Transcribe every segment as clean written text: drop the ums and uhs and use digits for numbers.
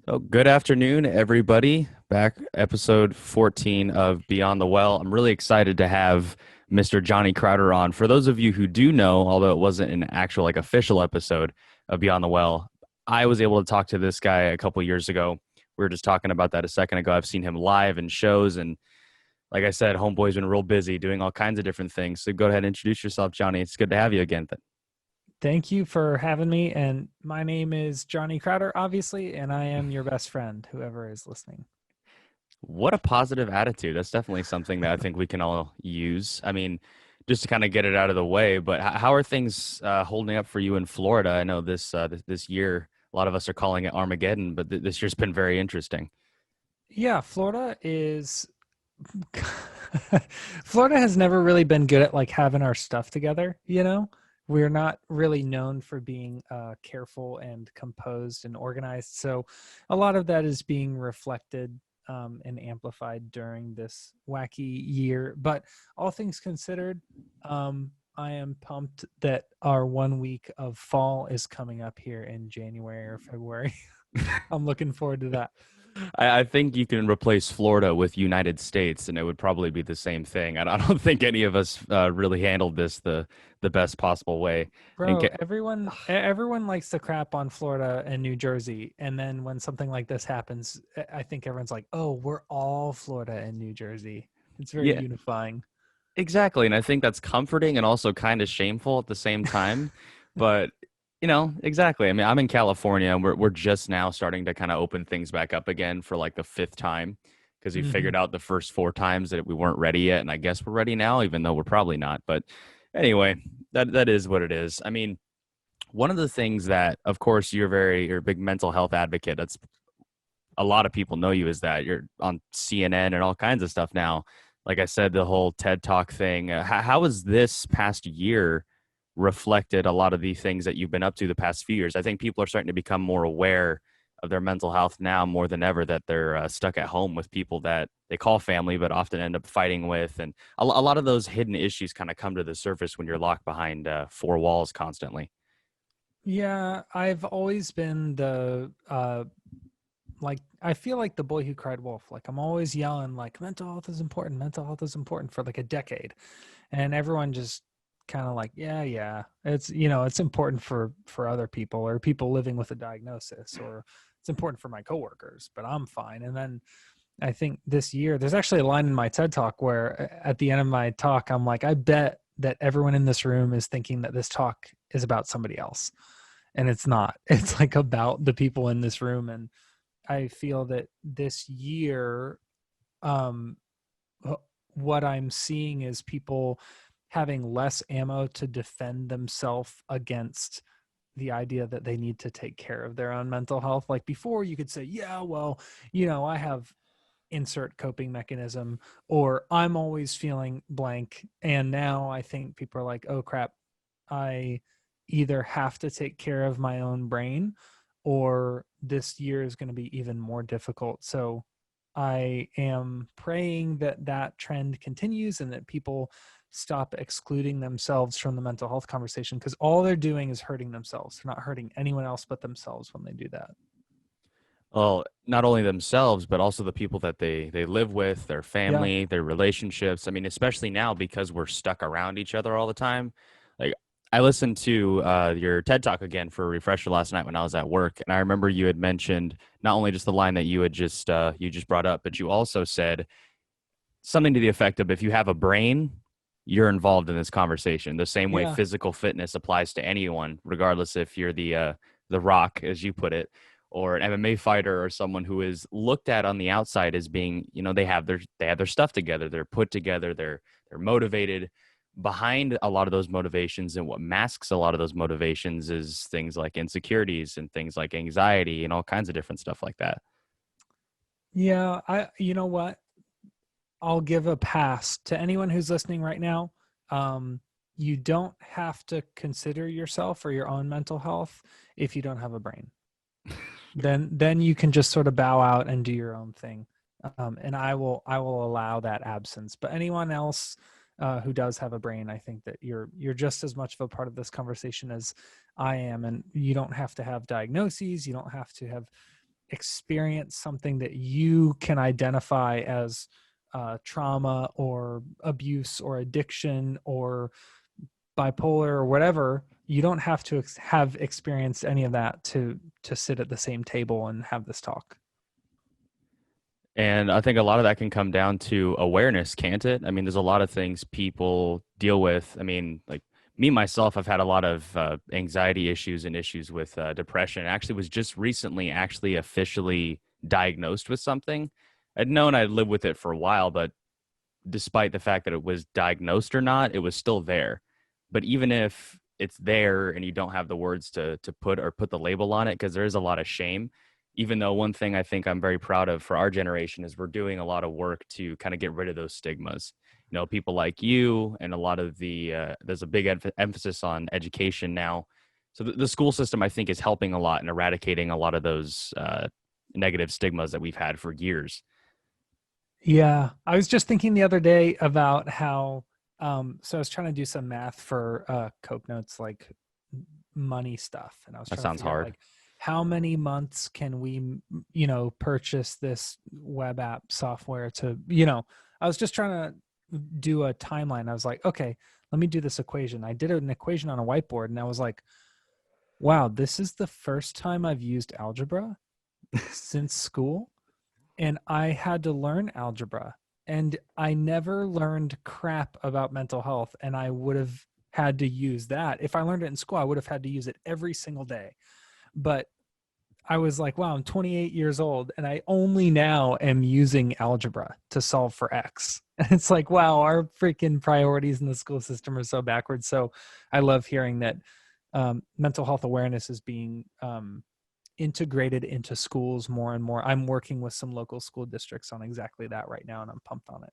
So, good afternoon, everybody. Back episode 14 of Beyond the Well. I'm really excited to have Mr. Johnny Crowder on. For those of you who do know, although it wasn't an actual official episode of Beyond the Well, I was able to talk to this guy a couple years ago. We were just talking about that a second ago. I've seen him live in shows, and like I said, Homeboy's been real busy doing all kinds of different things. So go ahead and introduce yourself, Johnny. It's good to have you again. Thank you for having me. And my name is Johnny Crowder, obviously, and I am your best friend, whoever is listening. What a positive attitude. That's definitely something that I think we can all use. I mean, just to kind of get it out of the way, but how are things holding up for you in Florida? I know this year, a lot of us are calling it Armageddon, but this year's been very interesting. Yeah, Florida is. Florida has never really been good at like having our stuff together, you know? We're not really known for being careful and composed and organized. So a lot of that is being reflected and amplified during this wacky year. But all things considered, I am pumped that our 1 week of fall is coming up here in January or February. I'm looking forward to that. I think you can replace Florida with United States, and it would probably be the same thing. I don't think any of us really handled this the best possible way. And Bro, everyone likes to crap on Florida and New Jersey, and then when something like this happens, I think everyone's like, "Oh, we're all Florida and New Jersey." It's very yeah, unifying. exactly. And I think that's comforting and also kind of shameful at the same time. But, exactly. I mean, I'm in California and we're just now starting to kind of open things back up again for like the fifth time because we Hmm. figured out the first four times that we weren't ready yet. And I guess we're ready now, even though we're probably not. But anyway, that is what it is. I mean, one of the things that, of course, you're a big mental health advocate. That's a lot of people know you as that. You're on CNN and all kinds of stuff now. Like I said, the whole TED Talk thing. How has this past year reflected a lot of the things that you've been up to the past few years? I think people are starting to become more aware of their mental health now more than ever, that they're stuck at home with people that they call family but often end up fighting with. And a lot of those hidden issues kind of come to the surface when you're locked behind four walls constantly. Yeah, I've always been the like I feel like the boy who cried wolf. Like I'm always yelling like mental health is important, mental health is important for like a decade. And everyone just kind of like, yeah, it's it's important for other people or people living with a diagnosis or it's important for my coworkers, but I'm fine. And then I think this year there's actually a line in my TED talk where at the end of my talk I'm like, I bet that everyone in this room is thinking that this talk is about somebody else, and it's not. It's like about the people in this room. And I feel that this year, um, what I'm seeing is people having less ammo to defend themselves against the idea that they need to take care of their own mental health. Like before, you could say, yeah, well, I have insert coping mechanism, or I'm always feeling blank. And now I think people are like, oh crap, I either have to take care of my own brain or this year is going to be even more difficult. So I am praying that that trend continues and that people stop excluding themselves from the mental health conversation, because all they're doing is hurting themselves. They're not hurting anyone else but themselves when they do that. Well, not only themselves, but also the people that they live with, their Yeah. family, their relationships. I mean, especially now because we're stuck around each other all the time. Like I listened to your TED Talk again for a refresher last night when I was at work, and I remember you had mentioned not only just the line that you just brought up, but you also said something to the effect of if you have a brain, you're involved in this conversation. The same way Yeah. physical fitness applies to anyone, regardless if you're the Rock, as you put it, or an MMA fighter or someone who is looked at on the outside as being, they have their stuff together, they're put together, they're motivated. Behind a lot of those motivations and what masks a lot of those motivations is things like insecurities and things like anxiety and all kinds of different stuff like that. Yeah. You know what? I'll give a pass to anyone who's listening right now. Um, you don't have to consider yourself or your own mental health if you don't have a brain. Then you can just sort of bow out and do your own thing. And I will allow that absence. But anyone else who does have a brain, I think that you're just as much of a part of this conversation as I am. And you don't have to have diagnoses. You don't have to have experience something that you can identify as trauma or abuse or addiction or bipolar or whatever, you don't have to have experienced any of that to sit at the same table and have this talk. And I think a lot of that can come down to awareness, can't it? I mean, there's a lot of things people deal with. I mean, like me myself, I've had a lot of anxiety issues and issues with depression. I actually was just recently actually officially diagnosed with something. I'd known I'd lived with it for a while, but despite the fact that it was diagnosed or not, it was still there. But even if it's there and you don't have the words to put the label on it, because there is a lot of shame. Even though one thing I think I'm very proud of for our generation is we're doing a lot of work to kind of get rid of those stigmas. You know, people like you and a lot of there's a big emphasis on education now. So the school system, I think, is helping a lot in eradicating a lot of those negative stigmas that we've had for years. Yeah, I was just thinking the other day about how so I was trying to do some math for Cope Notes, like money stuff, and I was That trying to sounds figure out hard. like how many months can we you know purchase this web app software to, you know, I was just trying to do a timeline. I was like, okay, let me do this equation. I did an equation on a whiteboard and I was like, wow, this is the first time I've used algebra since school, and I had to learn algebra, and I never learned crap about mental health, and I would have had to use that. If I learned it in school, I would have had to use it every single day. But I was like, wow, I'm 28 years old and I only now am using algebra to solve for X. And it's like, wow, our freaking priorities in the school system are so backwards. So I love hearing that mental health awareness is being integrated into schools more and more. I'm working with some local school districts on exactly that right now, and I'm pumped on it.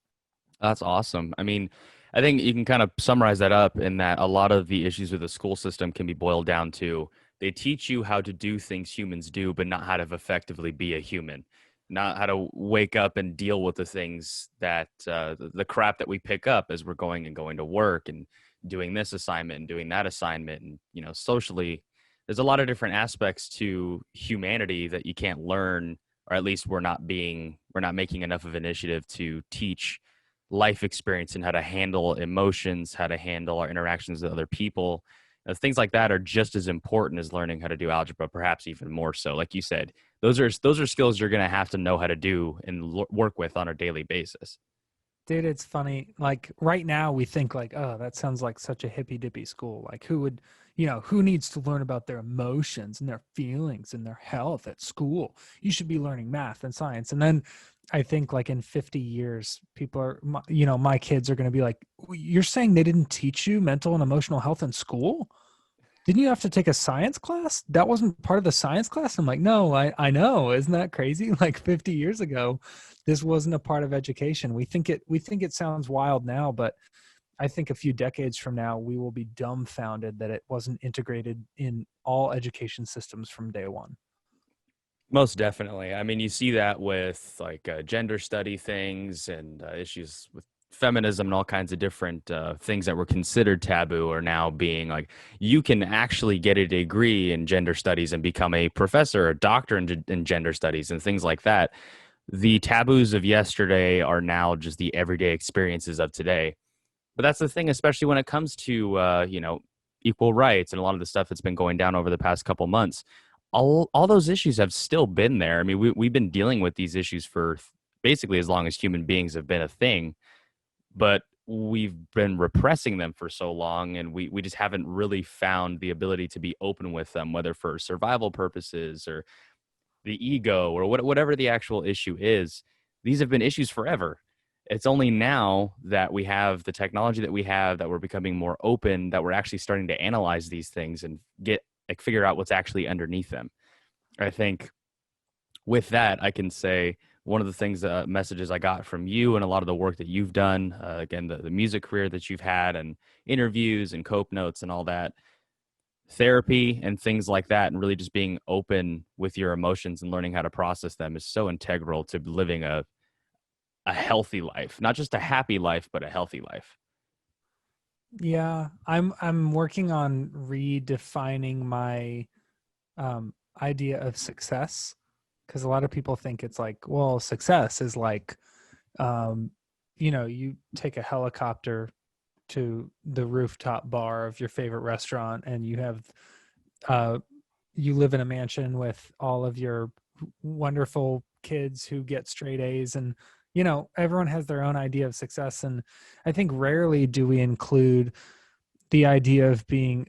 That's awesome. I mean, I think you can kind of summarize that up in that a lot of the issues with the school system can be boiled down to they teach you how to do things humans do, but not how to effectively be a human, not how to wake up and deal with the things that the crap that we pick up as we're going to work and doing this assignment and doing that assignment. And, you know, socially, there's a lot of different aspects to humanity that you can't learn, or at least we're not making enough of an initiative to teach life experience and how to handle emotions, how to handle our interactions with other people. Things like that are just as important as learning how to do algebra, perhaps even more so. Like you said, those are skills you're going to have to know how to do and work with on a daily basis. Dude, it's funny. Like right now, we think like, oh, that sounds like such a hippy dippy school. Like, who would, you know, who needs to learn about their emotions and their feelings and their health at school? You should be learning math and science. And then I think like in 50 years, people are, you know, my kids are going to be like, you're saying they didn't teach you mental and emotional health in school? Didn't you have to take a science class? That wasn't part of the science class. I'm like, no, I know. Isn't that crazy? Like 50 years ago, this wasn't a part of education. We think it sounds wild now, but I think a few decades from now, we will be dumbfounded that it wasn't integrated in all education systems from day one. Most definitely. I mean, you see that with like gender study things and issues with feminism and all kinds of different things that were considered taboo are now being like you can actually get a degree in gender studies and become a professor or doctor in gender studies and things like that. The taboos of yesterday are now just the everyday experiences of today. But that's the thing, especially when it comes to you know, equal rights and a lot of the stuff that's been going down over the past couple months. All those issues have still been there. I mean, we've been dealing with these issues for basically as long as human beings have been a thing, but we've been repressing them for so long, and we just haven't really found the ability to be open with them, whether for survival purposes or the ego or whatever the actual issue is. These have been issues forever. It's only now that we have the technology that we have, that we're becoming more open, that we're actually starting to analyze these things and get like figure out what's actually underneath them. I think with that, I can say one of the things, messages I got from you and a lot of the work that you've done, again, the music career that you've had and interviews and cope notes and all that, therapy and things like that, and really just being open with your emotions and learning how to process them is so integral to living a healthy life, not just a happy life, but a healthy life. Yeah, I'm working on redefining my idea of success, because a lot of people think it's like, well, success is like, um, you take a helicopter to the rooftop bar of your favorite restaurant, and uh, you live in a mansion with all of your wonderful kids who get straight A's, and everyone has their own idea of success. And I think rarely do we include the idea of being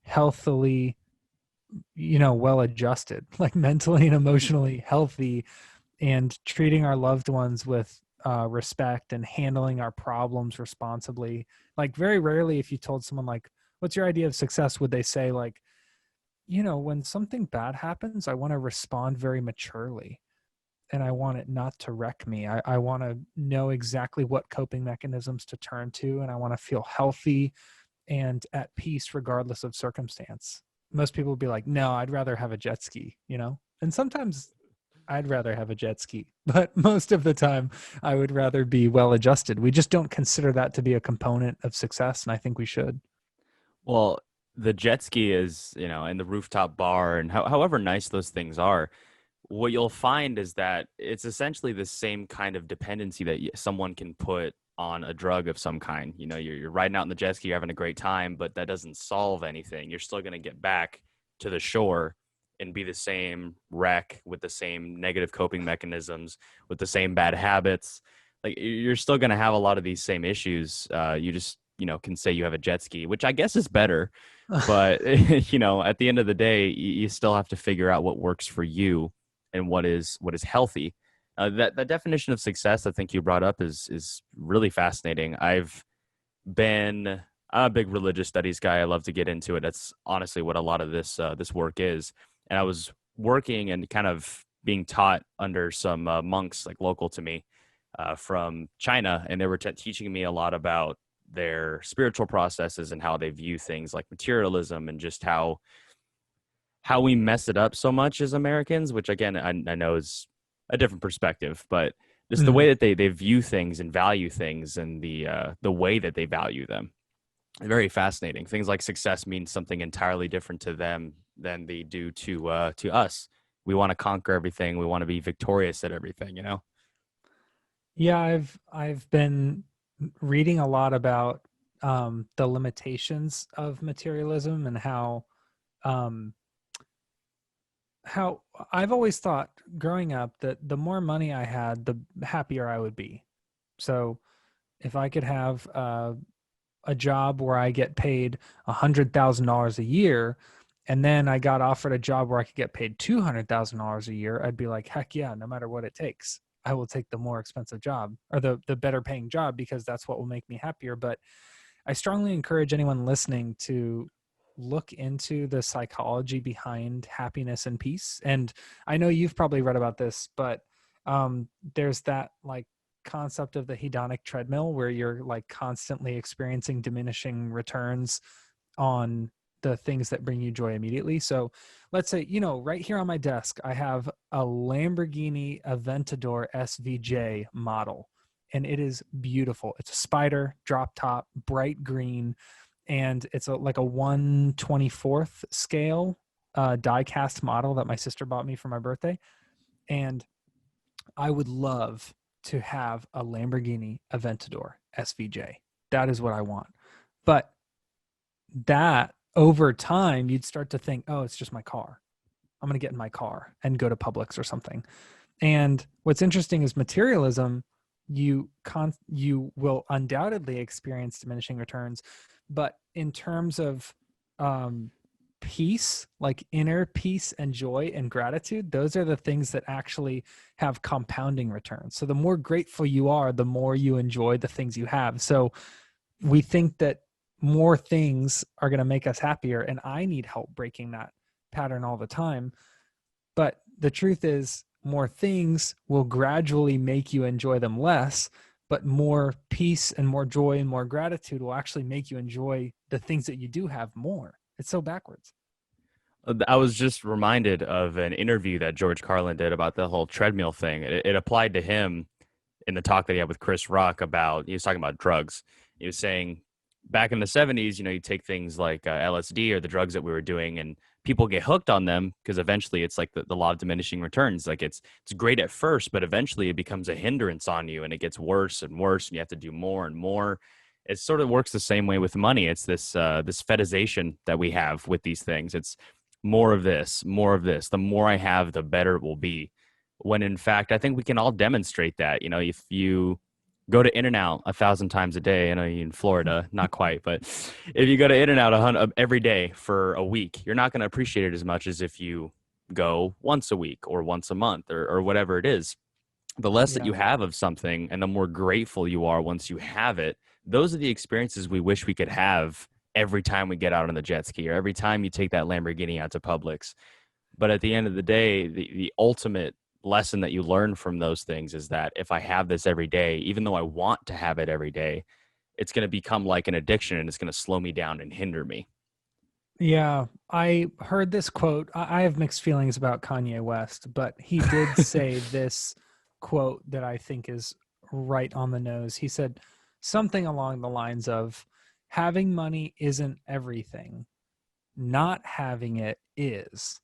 healthily, well adjusted, like mentally and emotionally healthy, and treating our loved ones with respect and handling our problems responsibly. Like, very rarely, if you told someone like, what's your idea of success, would they say like, when something bad happens, I want to respond very maturely, and I want it not to wreck me. I want to know exactly what coping mechanisms to turn to, and I want to feel healthy and at peace regardless of circumstance. Most people would be like, no, I'd rather have a jet ski, And sometimes I'd rather have a jet ski, but most of the time I would rather be well adjusted. We just don't consider that to be a component of success, and I think we should. Well, the jet ski is, and the rooftop bar, and however nice those things are, what you'll find is that it's essentially the same kind of dependency that someone can put on a drug of some kind. You're riding out in the jet ski, you're having a great time, but that doesn't solve anything. You're still going to get back to the shore and be the same wreck with the same negative coping mechanisms, with the same bad habits. Like, you're still going to have a lot of these same issues. You just, can say you have a jet ski, which I guess is better. But, at the end of the day, you still have to figure out what works for you and what is healthy. That definition of success I think you brought up is really fascinating. I'm a big religious studies guy. I love to get into it. That's honestly what a lot of this work is. And I was working and kind of being taught under some monks like local to me from China, and they were teaching me a lot about their spiritual processes and how they view things like materialism, and just how we mess it up so much as Americans, which again, I know is a different perspective, but just the Mm. way that they view things and value things, and the way that they value them. Very fascinating. Things like success means something entirely different to them than they do to us. We want to conquer everything. We want to be victorious at everything. Yeah, I've been reading a lot about the limitations of materialism, and um, how I've always thought growing up that the more money I had, the happier I would be. So if I could have a job where I get paid $100,000 a year, and then I got offered a job where I could get paid $200,000 a year, I'd be like, heck yeah, no matter what it takes, I will take the more expensive job, or the better paying job, because that's what will make me happier. But I strongly encourage anyone listening to look into the psychology behind happiness and peace. And I know you've probably read about this, but there's that like concept of the hedonic treadmill, where you're like constantly experiencing diminishing returns on the things that bring you joy immediately. So let's say, right here on my desk, I have a Lamborghini Aventador SVJ model, and it is beautiful. It's a spider drop top, bright green, and it's like a 1/24th scale die cast model that my sister bought me for my birthday. And I would love to have a Lamborghini Aventador SVJ. That is what I want. But that over time, you'd start to think, oh, it's just my car. I'm going to get in my car and go to Publix or something. And what's interesting is materialism, you will undoubtedly experience diminishing returns, but in terms of peace, like inner peace and joy and gratitude, those are the things that actually have compounding returns. So the more grateful you are, the more you enjoy the things you have. So we think that more things are going to make us happier, and I need help breaking that pattern all the time. But the truth is, more things will gradually make you enjoy them less, but more peace and more joy and more gratitude will actually make you enjoy the things that you do have more. It's so backwards. I was just reminded of an interview that George Carlin did about the whole treadmill thing. It applied to him in the talk that he had with Chris Rock about, he was talking about drugs. He was saying back in the 70s, you take things like LSD or the drugs that we were doing, and people get hooked on them because eventually it's like the law of diminishing returns. Like it's great at first, but eventually it becomes a hindrance on you and it gets worse and worse and you have to do more and more. It sort of works the same way with money. It's this fetishization that we have with these things. It's more of this, more of this. The more I have, the better it will be. When in fact, I think we can all demonstrate that. You know, if you go to In and Out 1,000 times a day. I know you're in Florida, not quite, but if you go to In and Out every day for a week, you're not going to appreciate it as much as if you go once a week or once a month or whatever it is. The less that Yeah. you have of something and the more grateful you are once you have it, those are the experiences we wish we could have every time we get out on the jet ski or every time you take that Lamborghini out to Publix. But at the end of the day, the ultimate lesson that you learn from those things is that if I have this every day, even though I want to have it every day, it's going to become like an addiction and it's going to slow me down and hinder me. Yeah, I heard this quote. I have mixed feelings about Kanye West, but he did say this quote that I think is right on the nose. He said something along the lines of, having money isn't everything, not having it is.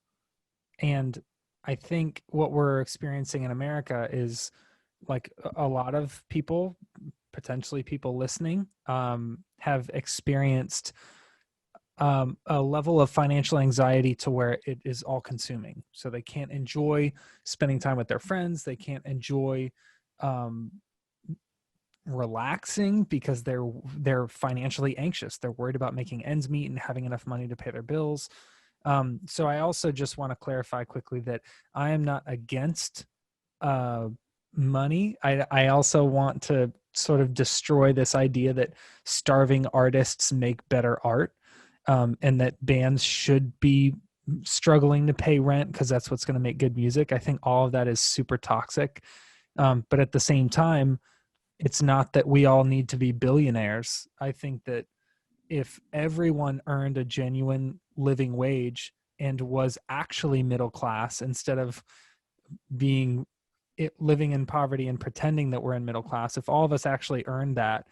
And I think what we're experiencing in America is like a lot of people, potentially people listening, have experienced a level of financial anxiety to where it is all consuming. So they can't enjoy spending time with their friends. They can't enjoy um, relaxing because they're financially anxious. They're worried about making ends meet and having enough money to pay their bills. So I also just want to clarify quickly that I am not against uh, money. I also want to sort of destroy this idea that starving artists make better art, and that bands should be struggling to pay rent because that's what's going to make good music. I think all of that is super toxic. But at the same time, it's not that we all need to be billionaires. I think that if everyone earned a genuine living wage and was actually middle class instead of being living in poverty and pretending that we're in middle class, if all of us actually earned that,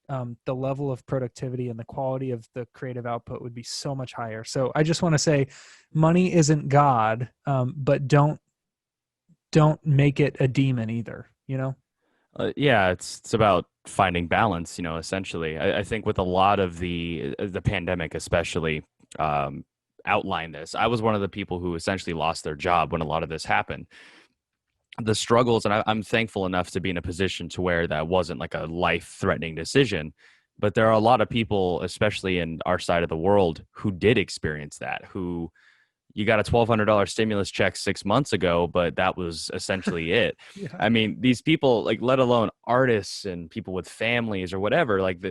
the level of productivity and the quality of the creative output would be so much higher. So I just want to say, money isn't God, but don't make it a demon either. You know? Yeah, it's about finding balance, you know, essentially. I think with a lot of the pandemic, especially, um, outlined this. I was one of the people who essentially lost their job when a lot of this happened. The struggles, and I'm thankful enough to be in a position to where that wasn't like a life-threatening decision. But there are a lot of people, especially in our side of the world, who did experience that, who you got a $1,200 stimulus check 6 months ago, but that was essentially it. Yeah. I mean, these people, like, let alone artists and people with families or whatever, like,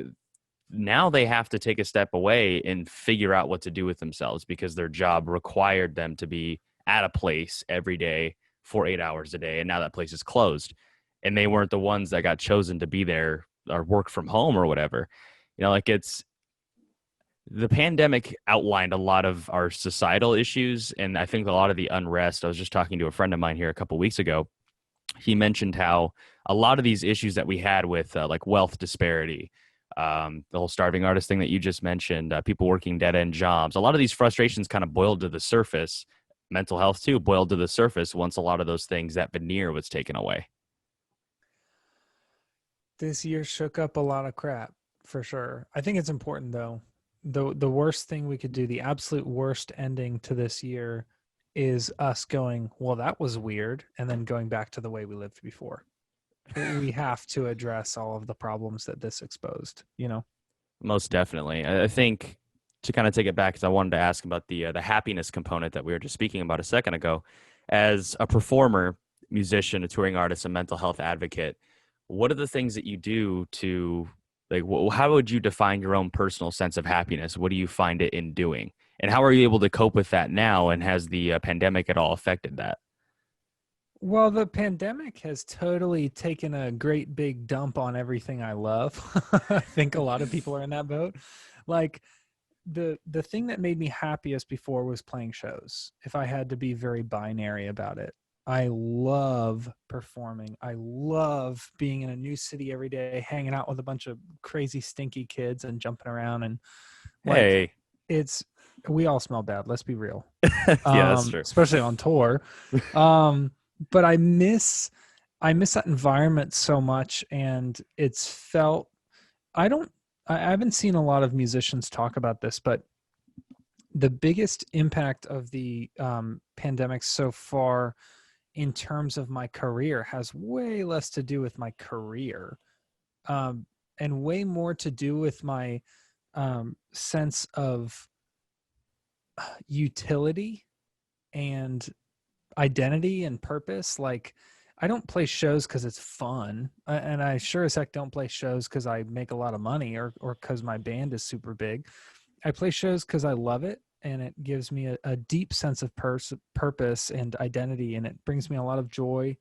now they have to take a step away and figure out what to do with themselves because their job required them to be at a place every day for 8 hours a day. And now that place is closed. And they weren't the ones that got chosen to be there or work from home or whatever. You know, like it's the pandemic outlined a lot of our societal issues. And I think a lot of the unrest. I was just talking to a friend of mine here a couple weeks ago. He mentioned how a lot of these issues that we had with like wealth disparity, the whole starving artist thing that you just mentioned, people working dead end jobs, a lot of these frustrations kind of boiled to the surface. Mental health too boiled to the surface once a lot of those things, that veneer was taken away. This year shook up a lot of crap for sure. I think it's important though. The worst thing we could do, the absolute worst ending to this year, is us going, well, that was weird, and then going back to the way we lived before. We have to address all of the problems that this exposed, you know? Most definitely. I think to kind of take it back, because I wanted to ask about the happiness component that we were just speaking about a second ago. As a performer, musician, a touring artist, a mental health advocate, what are the things that you do to like? How would you define your own personal sense of happiness? What do you find it in doing, and how are you able to cope with that now? And has the pandemic at all affected that? Well, the pandemic has totally taken a great big dump on everything I love. I think a lot of people are in that boat. Like, the thing that made me happiest before was playing shows. If I had to be very binary about it, I love performing. I love being in a new city every day, hanging out with a bunch of crazy stinky kids and jumping around, and like Hey, it's We all smell bad. Let's be real. Yeah, that's true. Especially on tour. Um, but I miss that environment so much, and it's felt. I don't. I haven't seen a lot of musicians talk about this, but the biggest impact of the pandemic so far in terms of my career has way less to do with my career, um, and way more to do with my sense of utility and identity and purpose. Like, I don't play shows because it's fun, and I sure as heck don't play shows because I make a lot of money or because my band is super big. I play shows because I love it, and it gives me a deep sense of purpose and identity, and it brings me a lot of joy.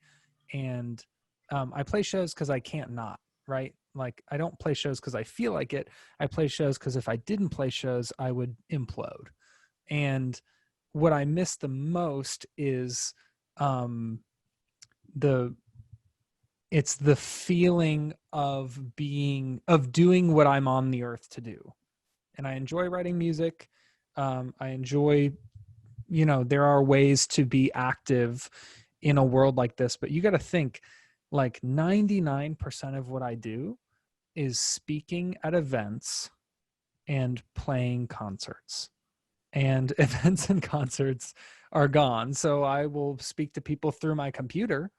And I play shows because I can't not, right? Like, I don't play shows because I feel like it. I play shows because if I didn't play shows, I would implode. And what I miss the most is um, the it's the feeling of doing what I'm on the earth to do. And I enjoy writing music. I enjoy, there are ways to be active in a world like this, but you got to think, like, 99% of what I do is speaking at events and playing concerts. And events and concerts are gone. So I will speak to people through my computer,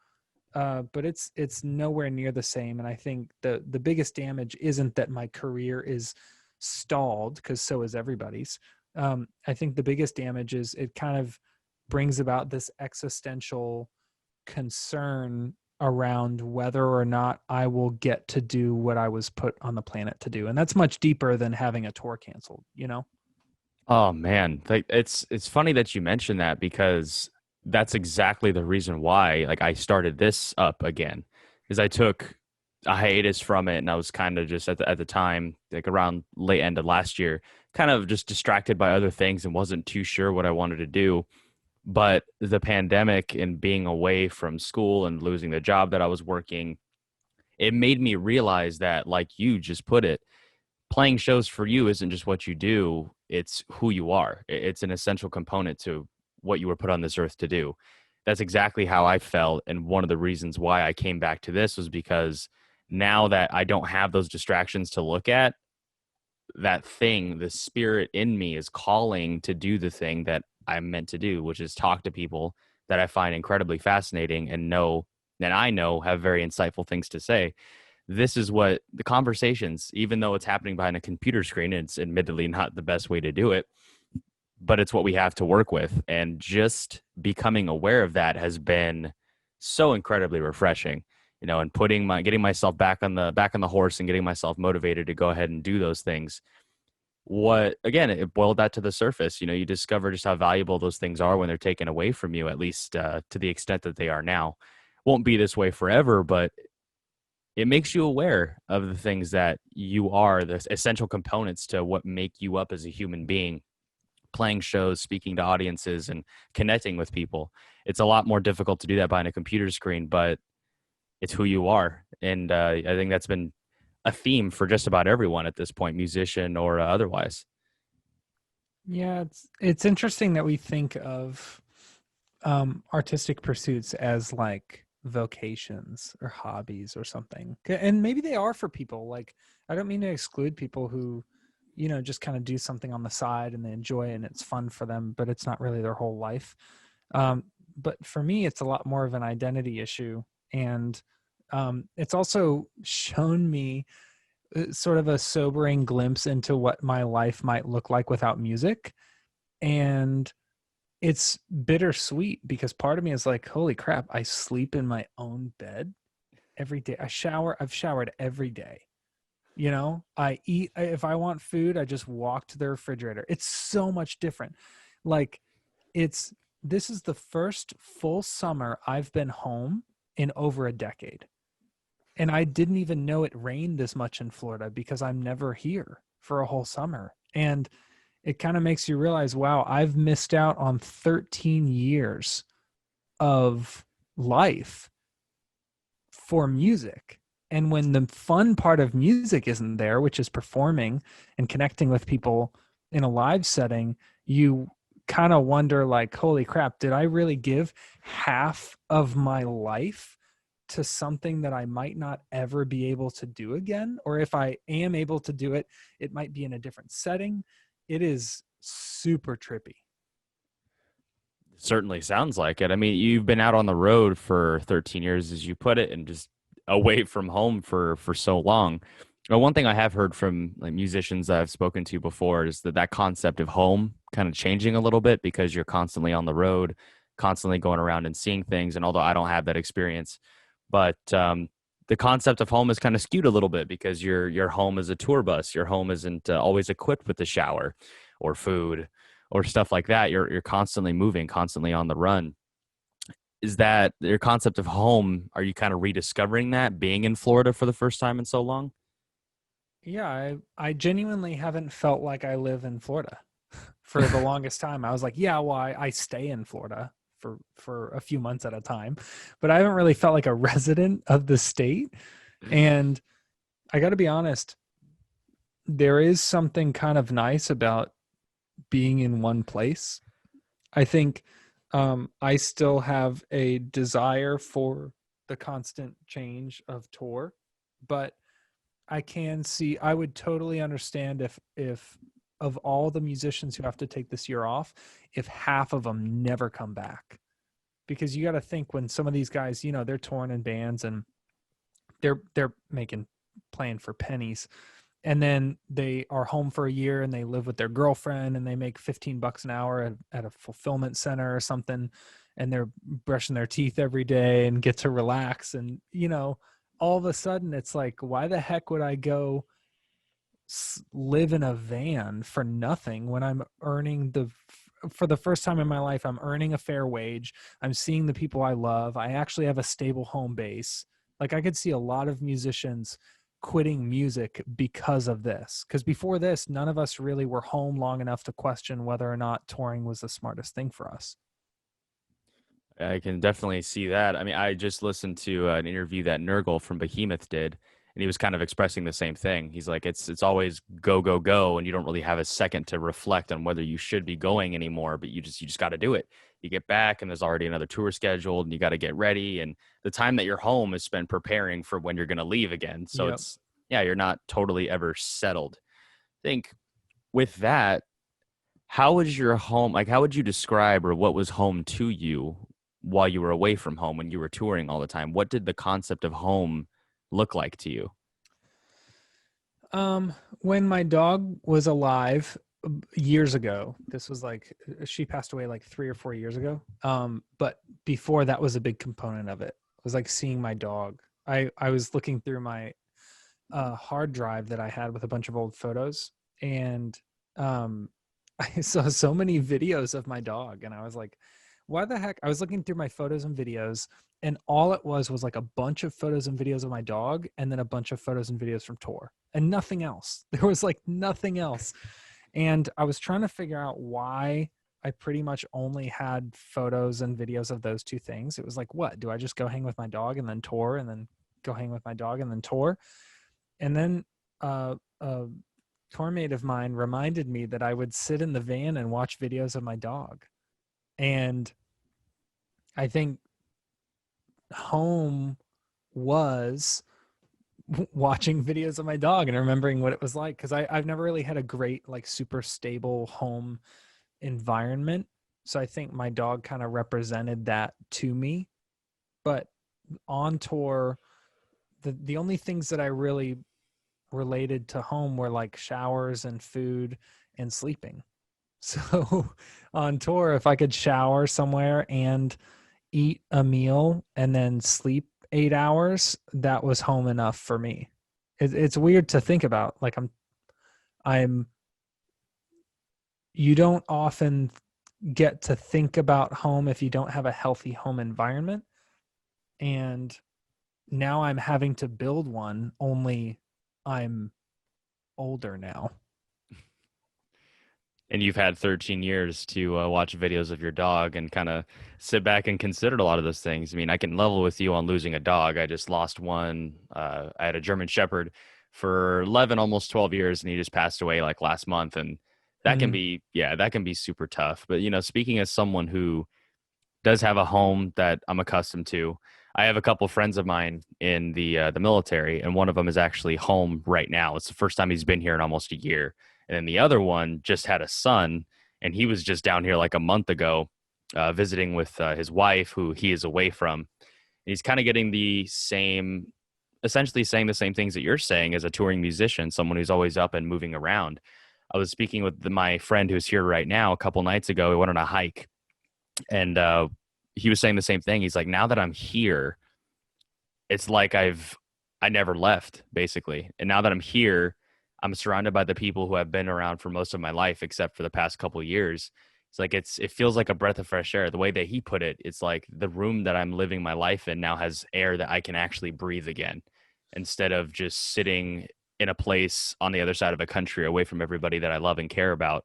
but it's nowhere near the same. And I think the biggest damage isn't that my career is stalled, because so is everybody's. I think the biggest damage is it kind of brings about this existential concern around whether or not I will get to do what I was put on the planet to do. And that's much deeper than having a tour canceled, you know? Oh man, like it's funny that you mentioned that because that's exactly the reason why like I started this up again. Is I took a hiatus from it and I was kind of just at the time, like around late end of last year, kind of just distracted by other things and wasn't too sure what I wanted to do. But the pandemic and being away from school and losing the job that I was working, it made me realize that, like you just put it, playing shows for you isn't just what you do, it's who you are. It's an essential component to what you were put on this earth to do. That's exactly how I felt. And one of the reasons why I came back to this was because now that I don't have those distractions to look at, that thing, the spirit in me is calling to do the thing that I'm meant to do, which is talk to people that I find incredibly fascinating and know that I know have very insightful things to say. This is what the conversations, even though it's happening behind a computer screen, it's admittedly not the best way to do it, but it's what we have to work with. And just becoming aware of that has been so incredibly refreshing, and getting myself back on the horse and getting myself motivated to go ahead and do those things. What again, it boiled that to the surface. You discover just how valuable those things are when they're taken away from you, at least to the extent that they are now. Won't be this way forever, but it makes you aware of the things that you are, the essential components to what make you up as a human being. Playing shows, speaking to audiences, and connecting with people. It's a lot more difficult to do that behind a computer screen, but it's who you are. And I think that's been a theme for just about everyone at this point, musician or otherwise. Yeah, it's interesting that we think of artistic pursuits as like vocations or hobbies or something. And maybe they are for people. Like, I don't mean to exclude people who, just kind of do something on the side and they enjoy it and it's fun for them, but it's not really their whole life. But for me, it's a lot more of an identity issue. And it's also shown me sort of a sobering glimpse into what my life might look like without music. And it's bittersweet because part of me is like, holy crap, I sleep in my own bed every day. I've showered every day. I eat, if I want food, I just walk to the refrigerator. It's so much different. Like, this is the first full summer I've been home in over a decade. And I didn't even know it rained this much in Florida because I'm never here for a whole summer. And it kind of makes you realize, wow, I've missed out on 13 years of life for music. And when the fun part of music isn't there, which is performing and connecting with people, in a live setting, you kind of wonder like, holy crap, did I really give half of my life to something that I might not ever be able to do again? Or if I am able to do it, it might be in a different setting. It is super trippy. Certainly sounds like it. I mean, you've been out on the road for 13 years, as you put it, and just away from home for so long. One thing I have heard from like musicians that I've spoken to before is that that concept of home kind of changing a little bit because you're constantly on the road, constantly going around and seeing things. And although I don't have that experience, but the concept of home is kind of skewed a little bit because your home is a tour bus. Your home isn't always equipped with a shower or food or stuff like that. You're constantly moving, constantly on the run. Is that your concept of home? Are you kind of rediscovering that being in Florida for the first time in so long? Yeah, I genuinely haven't felt like I live in Florida for the longest time. I was like, yeah, well, I stay in Florida for a few months at a time, but I haven't really felt like a resident of the state. And I got to be honest, there is something kind of nice about being in one place. I think I still have a desire for the constant change of tour, but I can see, I would totally understand if of all the musicians who have to take this year off, if half of them never come back. Because you got to think when some of these guys, you know, they're touring in bands and they're making playing for pennies, and then they are home for a year and they live with their girlfriend and they make $15 an hour at a fulfillment center or something, and they're brushing their teeth every day and get to relax. And you know, all of a sudden it's like, why the heck would I go live in a van for nothing when I'm earning for the first time in my life, I'm earning a fair wage. I'm seeing the people I love. I actually have a stable home base. Like I could see a lot of musicians quitting music because of this. Because before this, none of us really were home long enough to question whether or not touring was the smartest thing for us. I can definitely see that. I mean, I just listened to an interview that Nurgle from Behemoth did, and he was kind of expressing the same thing. He's like, it's always go go go, and you don't really have a second to reflect on whether you should be going anymore. But you just got to do it. You get back, and there's already another tour scheduled, and you got to get ready. And the time that you're home is spent preparing for when you're going to leave again. So Yep. it's yeah, you're not totally ever settled. I think with that, how was your home? Like, how would you describe or what was home to you while you were away from home when you were touring all the time? What did the concept of home look like to you? When my dog was alive years ago, this was like, she passed away like 3 or 4 years ago. But before that was a big component of it. It was like seeing my dog. I was looking through my hard drive that I had with a bunch of old photos, and um, I saw so many videos of my dog, and I was like, why the heck? I was looking through my photos and videos, and all it was like a bunch of photos and videos of my dog, and then a bunch of photos and videos from tour, and nothing else. There was like nothing else. And I was trying to figure out why I pretty much only had photos and videos of those two things. It was like, what? Do I just go hang with my dog and then tour, and then go hang with my dog and then tour? And then a tour mate of mine reminded me that I would sit in the van and watch videos of my dog. And I think home was watching videos of my dog and remembering what it was like. Cause I've never really had a great, like super stable home environment. So I think my dog kind of represented that to me. But on tour, the only things that I really related to home were like showers and food and sleeping. So on tour, if I could shower somewhere and eat a meal and then sleep 8 hours, that was home enough for me. It's weird to think about. Like I'm, you don't often get to think about home if you don't have a healthy home environment. And now I'm having to build one, only I'm older now. And you've had 13 years to watch videos of your dog and kind of sit back and consider a lot of those things. I mean, I can level with you on losing a dog. I just lost one. I had a German Shepherd for 11, almost 12 years, and he just passed away like last month. And that can Mm. be, yeah, that can be super tough. But, speaking as someone who does have a home that I'm accustomed to, I have a couple friends of mine in the military, and one of them is actually home right now. It's the first time he's been here in almost a year. And then the other one just had a son, and he was just down here like a month ago, visiting with his wife, who he is away from. And he's kind of getting the same, essentially saying the same things that you're saying as a touring musician, someone who's always up and moving around. I was speaking with my friend who's here right now a couple nights ago. We went on a hike, and he was saying the same thing. He's like, now that I'm here, it's like I never left, basically. And now that I'm here, I'm surrounded by the people who have been around for most of my life, except for the past couple of years. It's like it feels like a breath of fresh air. The way that he put it, it's like the room that I'm living my life in now has air that I can actually breathe again, instead of just sitting in a place on the other side of a country away from everybody that I love and care about.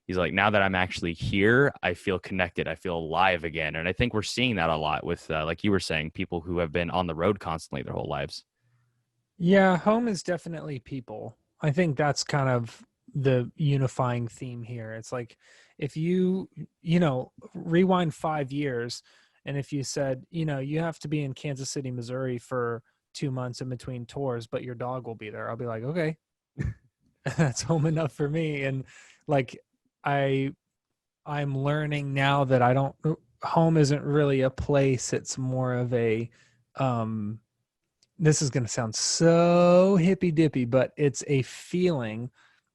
He's like, now that I'm actually here, I feel connected. I feel alive again. And I think we're seeing that a lot with, like you were saying, people who have been on the road constantly their whole lives. Yeah, home is definitely people. I think that's kind of the unifying theme here. It's like if rewind 5 years, and if you said, you have to be in Kansas City, Missouri for 2 months in between tours, but your dog will be there, I'll be like, okay, that's home enough for me. And like, I I'm learning now that home isn't really a place. It's more of a, um, this is going to sound so hippy dippy, but it's a feeling.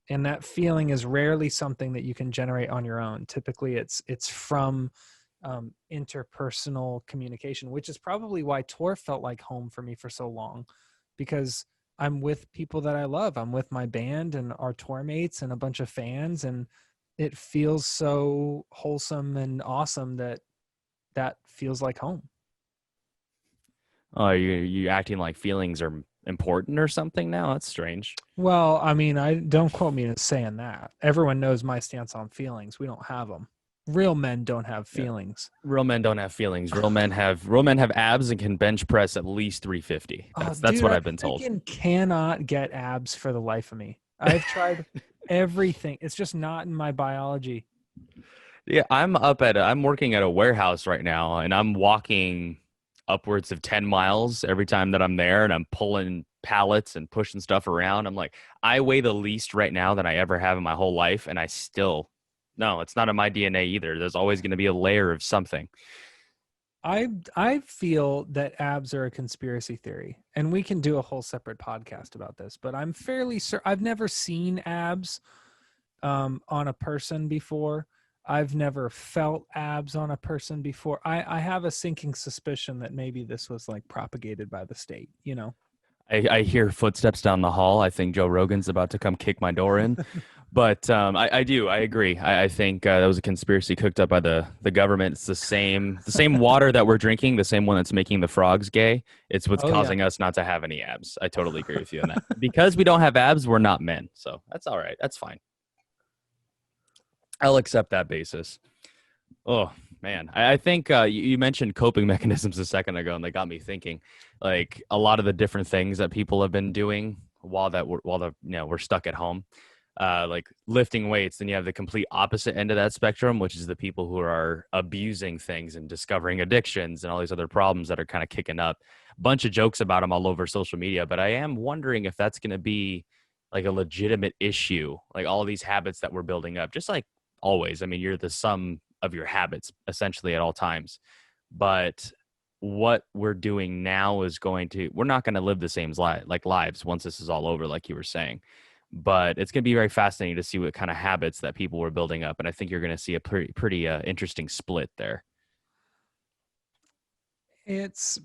And that feeling is rarely something that you can generate on your own. Typically it's from interpersonal communication, which is probably why tour felt like home for me for so long, because I'm with people that I love. I'm with my band and our tour mates and a bunch of fans, and it feels so wholesome and awesome that feels like home. Oh, you acting like feelings are important or something now? That's strange. Well, I mean, I don't quote me as saying that. Everyone knows my stance on feelings. We don't have them. Real men don't have Yeah. feelings. Real men don't have feelings. Real men have abs and can bench press at least 350. Oh, That's dude, what I I've been told. freaking cannot get abs for the life of me. I've tried everything. It's just not in my biology. Yeah, I'm working at a warehouse right now, and I'm walking upwards of 10 miles every time that I'm there, and I'm pulling pallets and pushing stuff around. I'm like, I weigh the least right now that I ever have in my whole life, and I still, no, it's not in my DNA either. There's always going to be a layer of something. I feel that abs are a conspiracy theory, and we can do a whole separate podcast about this. But I'm fairly sure I've never seen abs on a person before. I've never felt abs on a person before. I have a sinking suspicion that maybe this was like propagated by the state, you know? I hear footsteps down the hall. I think Joe Rogan's about to come kick my door in. But I do. I agree. I think that was a conspiracy cooked up by the government. It's the same water that we're drinking, the same one that's making the frogs gay. It's what's Oh, yeah. causing us not to have any abs. I totally agree with you on that. Because we don't have abs, we're not men. So that's all right. That's fine. I'll accept that basis. Oh man, I think you mentioned coping mechanisms a second ago, and they got me thinking. Like a lot of the different things that people have been doing while we're stuck at home, like lifting weights. Then you have the complete opposite end of that spectrum, which is the people who are abusing things and discovering addictions and all these other problems that are kind of kicking up. Bunch of jokes about them all over social media, but I am wondering if that's going to be like a legitimate issue, like all these habits that we're building up, just like always. I mean, you're the sum of your habits essentially at all times. But what we're doing now is we're not going to live the same lives once this is all over, like you were saying. But it's going to be very fascinating to see what kind of habits that people were building up. And I think you're going to see a pretty interesting split there. It's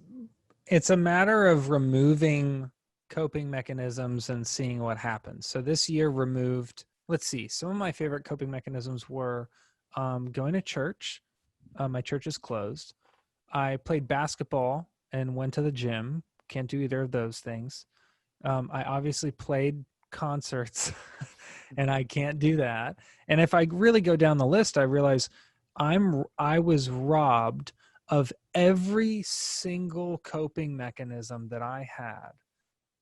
it's a matter of removing coping mechanisms and seeing what happens. So this year removed, let's see, some of my favorite coping mechanisms were going to church. My church is closed. I played basketball and went to the gym. Can't do either of those things. I obviously played concerts and I can't do that. And if I really go down the list, I realize I was robbed of every single coping mechanism that I had.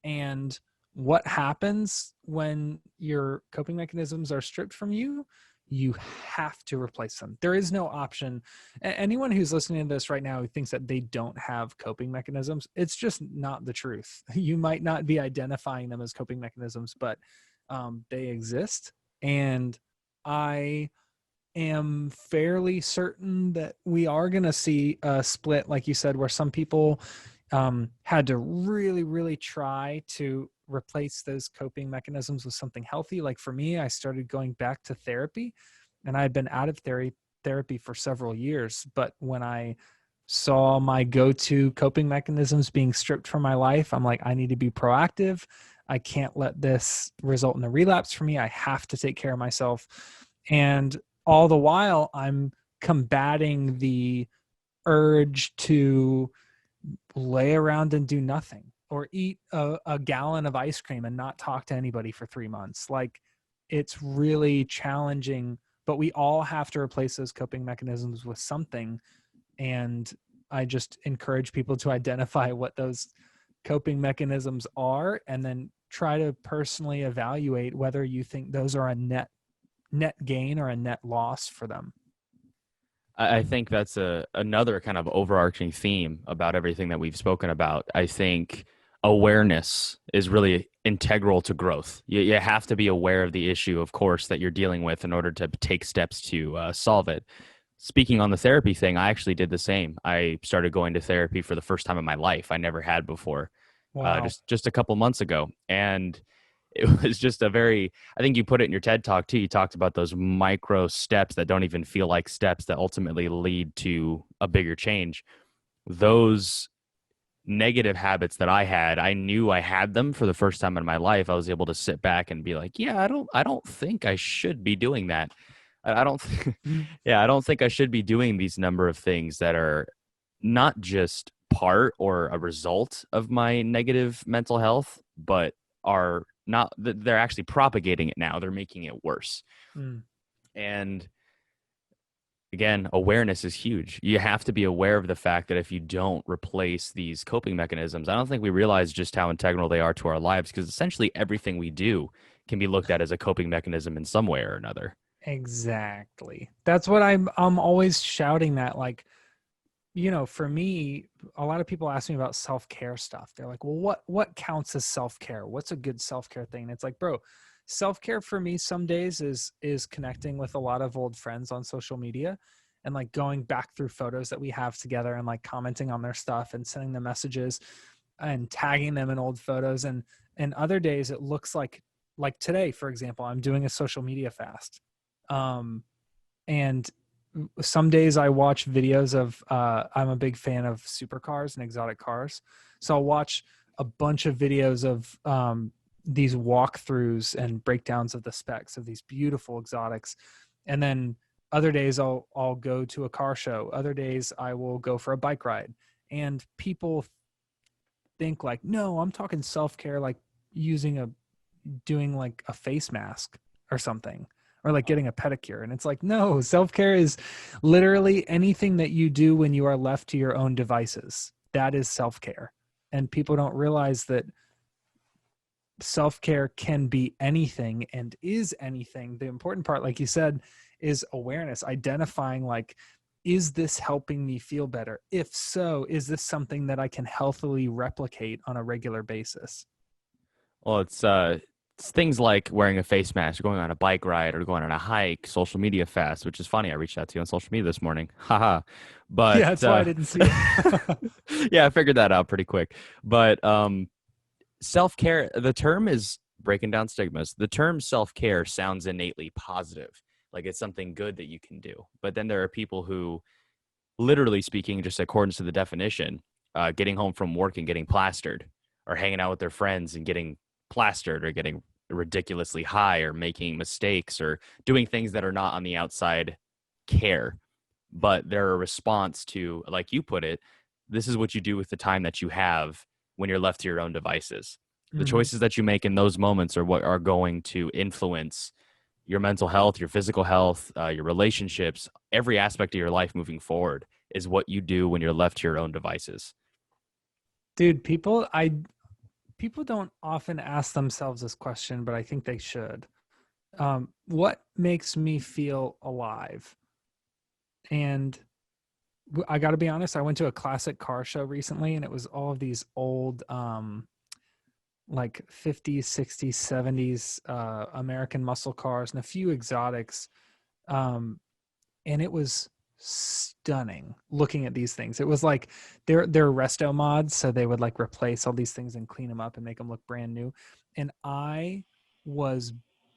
And what happens when your coping mechanisms are stripped from you? You have to replace them. There is no option. Anyone who's listening to this right now who thinks that they don't have coping mechanisms, it's just not the truth. You might not be identifying them as coping mechanisms, but they exist. And I am fairly certain that we are going to see a split, like you said, where some people had to really, really try to replace those coping mechanisms with something healthy. Like for me, I started going back to therapy, and I had been out of therapy for several years. But when I saw my go-to coping mechanisms being stripped from my life, I'm like, I need to be proactive. I can't let this result in a relapse for me. I have to take care of myself. And all the while, I'm combating the urge to lay around and do nothing, or eat a gallon of ice cream and not talk to anybody for 3 months. Like, it's really challenging, but we all have to replace those coping mechanisms with something. And I just encourage people to identify what those coping mechanisms are, and then try to personally evaluate whether you think those are a net gain or a net loss for them. I think that's another kind of overarching theme about everything that we've spoken about. I think awareness is really integral to growth. You have to be aware of the issue, of course, that you're dealing with in order to take steps to solve it. Speaking on the therapy thing, I actually did the same. I started going to therapy for the first time in my life. I never had before, Wow. just a couple months ago, and it was just a very, I think you put it in your TED talk too. You talked about those micro steps that don't even feel like steps that ultimately lead to a bigger change. Those negative habits that I had, I knew I had them for the first time in my life. I was able to sit back and be like, yeah, I don't think I should be doing that. I don't, yeah, I don't think I should be doing these number of things that are not just part or a result of my negative mental health, but are not, they're actually propagating it now. They're making it worse. Mm. And again, awareness is huge. You have to be aware of the fact that if you don't replace these coping mechanisms, I don't think we realize just how integral they are to our lives, because essentially everything we do can be looked at as a coping mechanism in some way or another. Exactly. That's what I'm always shouting that, like, for me, a lot of people ask me about self-care stuff. They're like, well, what counts as self-care? What's a good self-care thing? And it's like, bro, self-care for me some days is connecting with a lot of old friends on social media, and like going back through photos that we have together and like commenting on their stuff and sending them messages and tagging them in old photos. And other days it looks like today, for example, I'm doing a social media fast. And some days I watch videos of, I'm a big fan of supercars and exotic cars. So I'll watch a bunch of videos of these walkthroughs and breakdowns of the specs of these beautiful exotics. And then other days I'll go to a car show. Other days I will go for a bike ride. And people think like, no, I'm talking self-care, like doing like a face mask or something, or like getting a pedicure. And it's like, no, self-care is literally anything that you do when you are left to your own devices. That is self-care. And people don't realize that self-care can be anything and is anything. The important part, like you said, is awareness, identifying like, is this helping me feel better? If so, is this something that I can healthily replicate on a regular basis? Well, it's things like wearing a face mask, or going on a bike ride, or going on a hike, social media fast, which is funny. I reached out to you on social media this morning. Haha. Yeah, But that's why I didn't see it. yeah, I figured that out pretty quick. But self-care, the term is breaking down stigmas. The term self-care sounds innately positive, like it's something good that you can do. But then there are people who, literally speaking, just according to the definition, getting home from work and getting plastered, or hanging out with their friends and getting plastered, or getting ridiculously high, or making mistakes, or doing things that are not on the outside care, but they're a response to, like you put it, this is what you do with the time that you have when you're left to your own devices. The Hmm. choices that you make in those moments are what are going to influence your mental health, your physical health, your relationships, every aspect of your life moving forward is what you do when you're left to your own devices. Dude, people don't often ask themselves this question, but I think they should. What makes me feel alive? And I got to be honest, I went to a classic car show recently, and it was all of these old, like 50s, 60s, 70s American muscle cars and a few exotics. Um, and it was stunning looking at these things. It was like they're resto mods, so they would like replace all these things and clean them up and make them look brand new. And I was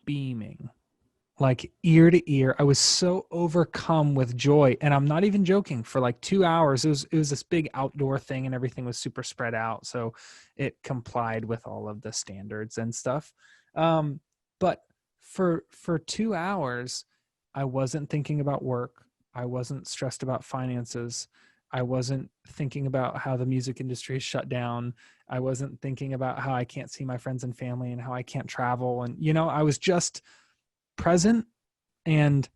beaming like ear to ear. I was so overcome with joy, and I'm not even joking. For like 2 hours, it was this big outdoor thing, and everything was super spread out, so it complied with all of the standards and stuff. But for 2 hours, I wasn't thinking about work. I wasn't stressed about finances. I wasn't thinking about how the music industry is shut down. I wasn't thinking about how I can't see my friends and family and how I can't travel. And, I was just present. And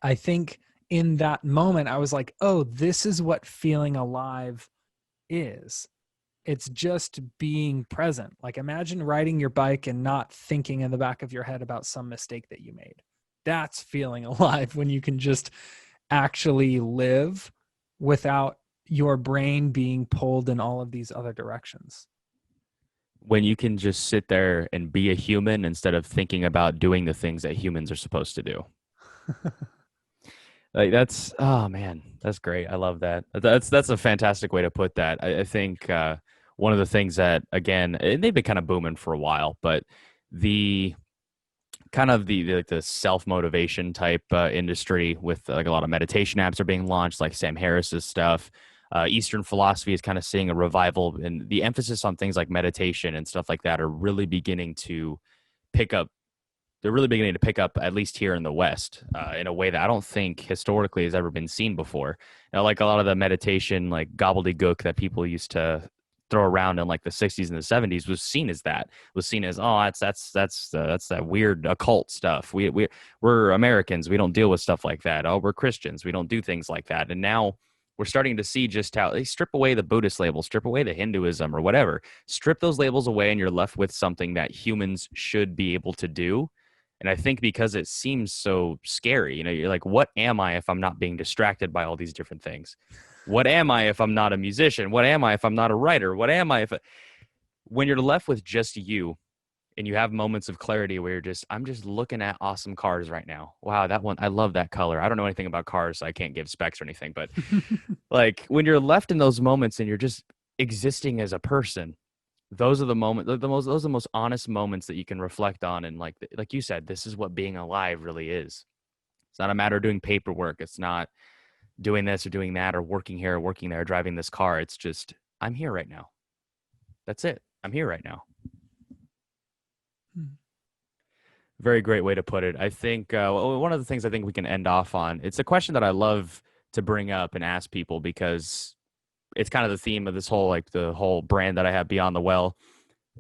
I think in that moment, I was like, oh, this is what feeling alive is. It's just being present. Like, imagine riding your bike and not thinking in the back of your head about some mistake that you made. That's feeling alive, when you can just actually live without your brain being pulled in all of these other directions. When you can just sit there and be a human instead of thinking about doing the things that humans are supposed to do. Like that's, oh man, that's great. I love that. That's a fantastic way to put that. I think one of the things that, again, and they've been kind of booming for a while, but the kind of like the self motivation type industry with like a lot of meditation apps are being launched, like Sam Harris's stuff. Eastern philosophy is kind of seeing a revival, and the emphasis on things like meditation and stuff like that are really beginning to pick up. They're really beginning to pick up, at least here in the West, in a way that I don't think historically has ever been seen before. Like a lot of the meditation, like gobbledygook that people used to throw around in like the 60s and the 70s was seen as that. Was seen as, oh, that's that weird occult stuff. We're Americans, we don't deal with stuff like that. Oh, we're Christians, we don't do things like that. And now we're starting to see just how they strip away the Buddhist label, strip away the Hinduism or whatever, strip those labels away, and you're left with something that humans should be able to do. And I think because it seems so scary, you're like, what am I if I'm not being distracted by all these different things? What am I if I'm not a musician? What am I if I'm not a writer? What am I if, when you're left with just you and you have moments of clarity where I'm just looking at awesome cars right now. Wow, that one, I love that color. I don't know anything about cars, so I can't give specs or anything, but like when you're left in those moments and you're just existing as a person, those are the moments, those are the most honest moments that you can reflect on. And like you said, this is what being alive really is. It's not a matter of doing paperwork. It's not doing this or doing that or working here or working there, driving this car. It's just, I'm here right now. That's it. I'm here right now. Very great way to put it. I think one of the things I think we can end off on, it's a question that I love to bring up and ask people because it's kind of the theme of this whole, like the whole brand that I have, Beyond the Well.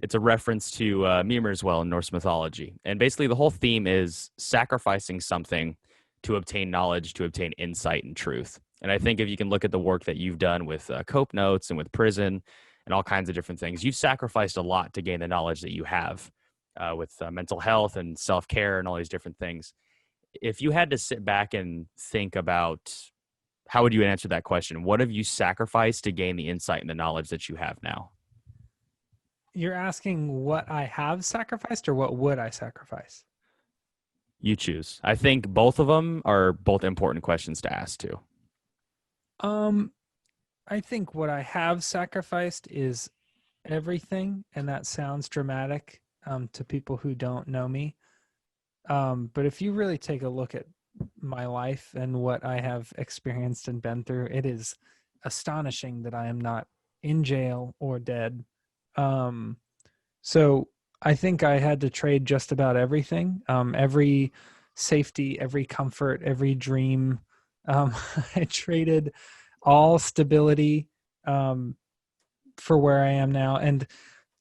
It's a reference to Mimir's Well in Norse mythology. And basically the whole theme is sacrificing something to obtain knowledge, to obtain insight and truth. And I think if you can look at the work that you've done with Cope Notes and with Prison and all kinds of different things, you've sacrificed a lot to gain the knowledge that you have with mental health and self-care and all these different things. If you had to sit back and think about, how would you answer that question? What have you sacrificed to gain the insight and the knowledge that you have now? You're asking what I have sacrificed or what would I sacrifice? You choose. I think both of them are both important questions to ask too. Um, I think what I have sacrificed is everything, and that sounds dramatic to people who don't know me. But if you really take a look at my life and what I have experienced and been through, it is astonishing that I am not in jail or dead. So I think I had to trade just about everything, every safety, every comfort, every dream. I traded all stability for where I am now. And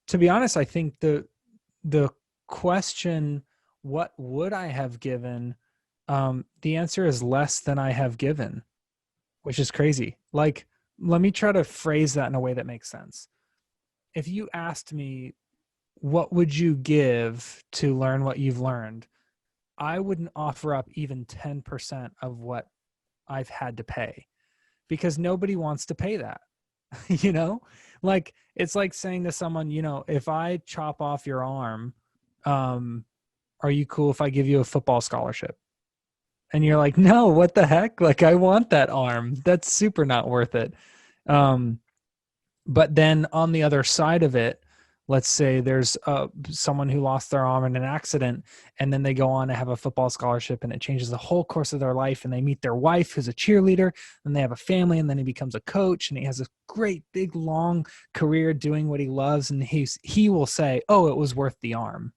to be honest, I think the question, what would I have given? The answer is less than I have given, which is crazy. Like, let me try to phrase that in a way that makes sense. If you asked me what would you give to learn what you've learned? I wouldn't offer up even 10% of what I've had to pay, because nobody wants to pay that. you know, like it's like saying to someone, if I chop off your arm, um, are you cool if I give you a football scholarship? And you're like, no, what the heck? Like, I want that arm. That's super not worth it. Um, but then on the other side of it, let's say there's someone who lost their arm in an accident, and then they go on to have a football scholarship, and it changes the whole course of their life, and they meet their wife who's a cheerleader, and they have a family, and then he becomes a coach, and he has a great big long career doing what he loves, and he will say, oh, it was worth the arm,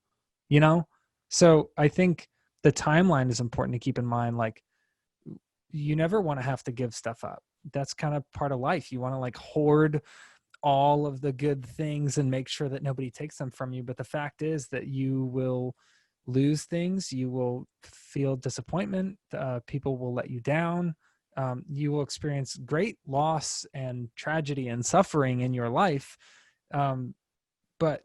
you know. So I think the timeline is important to keep in mind. Like, you never want to have to give stuff up. That's kind of part of life. You want to like hoard all of the good things and make sure that nobody takes them from you. But the fact is that you will lose things. You will feel disappointment. People will let you down. You will experience great loss and tragedy and suffering in your life. But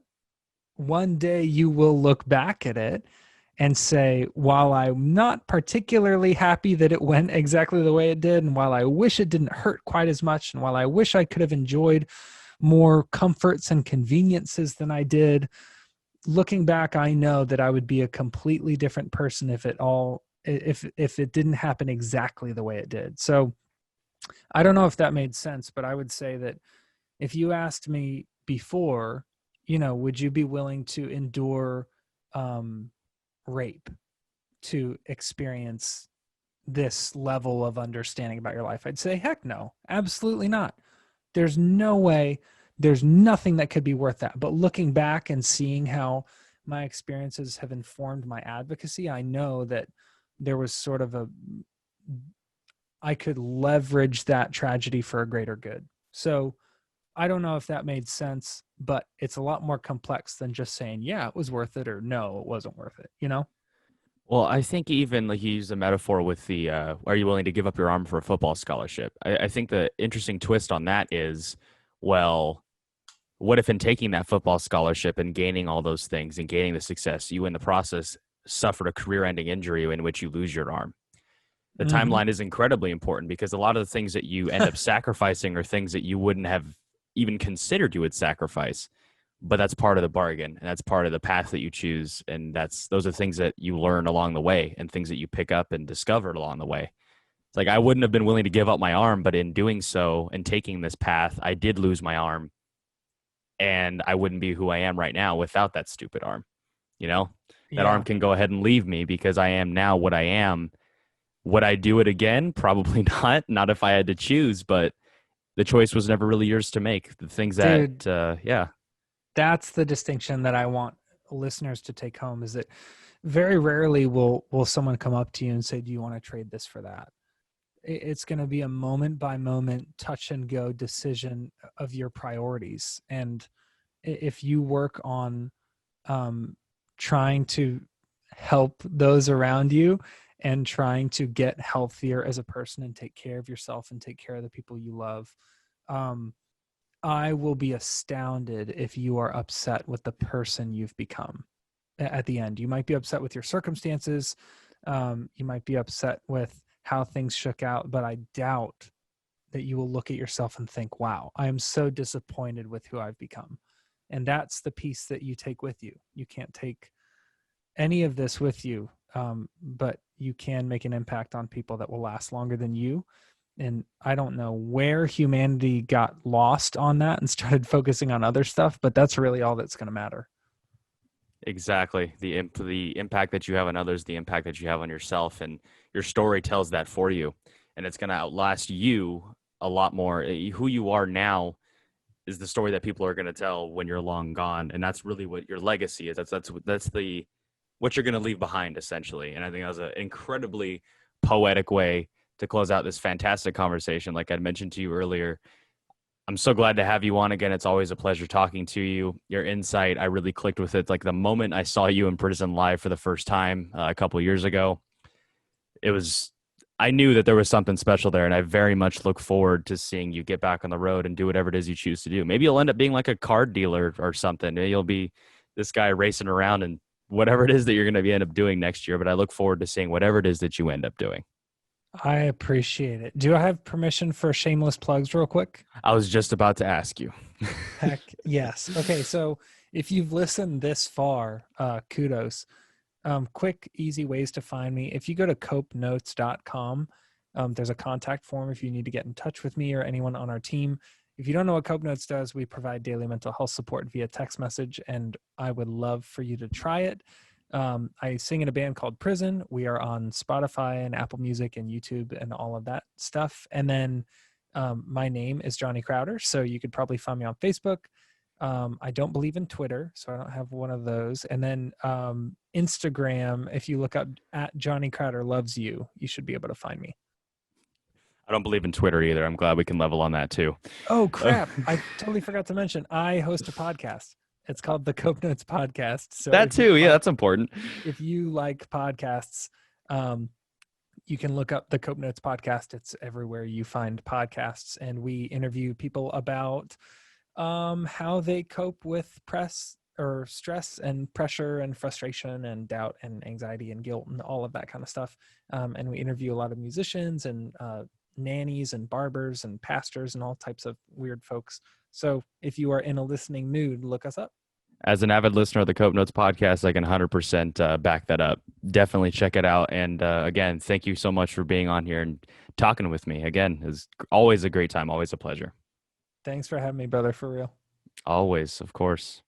one day you will look back at it and say, while I'm not particularly happy that it went exactly the way it did, and while I wish it didn't hurt quite as much, and while I wish I could have enjoyed more comforts and conveniences than I did, looking back, I know that I would be a completely different person if it didn't happen exactly the way it did. So I don't know if that made sense, but I would say that if you asked me before, would you be willing to endure rape to experience this level of understanding about your life? I'd say, heck no, absolutely not. There's no way, there's nothing that could be worth that. But looking back and seeing how my experiences have informed my advocacy, I know that there was sort of I could leverage that tragedy for a greater good. So I don't know if that made sense, but it's a lot more complex than just saying, yeah, it was worth it, or no, it wasn't worth it, Well, I think even like you used a metaphor with the are you willing to give up your arm for a football scholarship? I think the interesting twist on that is, well, what if in taking that football scholarship and gaining all those things and gaining the success, you in the process suffered a career-ending injury in which you lose your arm? The Mm-hmm. timeline is incredibly important because a lot of the things that you end up sacrificing are things that you wouldn't have even considered you would sacrifice. But that's part of the bargain, and that's part of the path that you choose, and those are things that you learn along the way and things that you pick up and discovered along the way. It's like I wouldn't have been willing to give up my arm, but in doing so and taking this path, I did lose my arm, and I wouldn't be who I am right now without that stupid arm. You know, that arm Yeah. can go ahead and leave me because I am now what I am. Would I do it again? Probably not. Not if I had to choose, but the choice was never really yours to make. The things that, Dude, yeah, that's the distinction that I want listeners to take home, is that very rarely will someone come up to you and say, do you want to trade this for that? It's going to be a moment by moment touch and go decision of your priorities. And if you work on trying to help those around you and trying to get healthier as a person and take care of yourself and take care of the people you love, um, I will be astounded if you are upset with the person you've become at the end. You might be upset with your circumstances. You might be upset with how things shook out, but I doubt that you will look at yourself and think, wow, I am so disappointed with who I've become. And that's the piece that you take with you. You can't take any of this with you, but you can make an impact on people that will last longer than you. And I don't know where humanity got lost on that and started focusing on other stuff, but that's really all that's going to matter. exactly. The impact that you have on others, the impact that you have on yourself, and your story tells that for you, and it's going to outlast you a lot more. Who you are now is the story that people are going to tell when you're long gone, and that's really what your legacy is. That's the what you're going to leave behind, essentially. And I think that was an incredibly poetic way to close out this fantastic conversation. Like I mentioned to you earlier, I'm so glad to have you on again. It's always a pleasure talking to you. Your insight, I really clicked with it. Like the moment I saw you in prison live for the first time a couple of years ago, it was I knew that there was something special there, and I very much look forward to seeing you get back on the road and do whatever it is you choose to do. Maybe you'll end up being like a card dealer or something. Maybe you'll be this guy racing around and whatever it is that you're going to be end up doing next year. But I look forward to seeing whatever it is that you end up doing. I appreciate it. Do I have permission for shameless plugs real quick? I was just about to ask you. Heck yes. Okay, so if you've listened this far, kudos. Quick, easy ways to find me. If you go to copenotes.com, there's a contact form if you need to get in touch with me or anyone on our team. If you don't know what Cope Notes does, we provide daily mental health support via text message, and I would love for you to try it. I sing in a band called Prison. We are on Spotify and Apple Music and YouTube and all of that stuff. And then my name is Johnny Crowder, so you could probably find me on Facebook. I don't believe in Twitter, so I don't have one of those. And then Instagram, if you look up at Johnny Crowder Loves You, you should be able to find me. I don't believe in Twitter either. I'm glad we can level on that too. Oh, crap. I totally forgot to mention, I host a podcast. It's called the Cope Notes Podcast. So that too. Yeah, that's important. If you like podcasts, you can look up the Cope Notes Podcast. It's everywhere you find podcasts. And we interview people about how they cope with press or stress and pressure and frustration and doubt and anxiety and guilt and all of that kind of stuff. And we interview a lot of musicians and nannies and barbers and pastors and all types of weird folks. So if you are in a listening mood, look us up. As an avid listener of the Cope Notes podcast, I can 100% back that up. Definitely check it out. And again, thank you so much for being on here and talking with me. Again, it's always a great time, always a pleasure. Thanks for having me, brother, for real. Always, of course.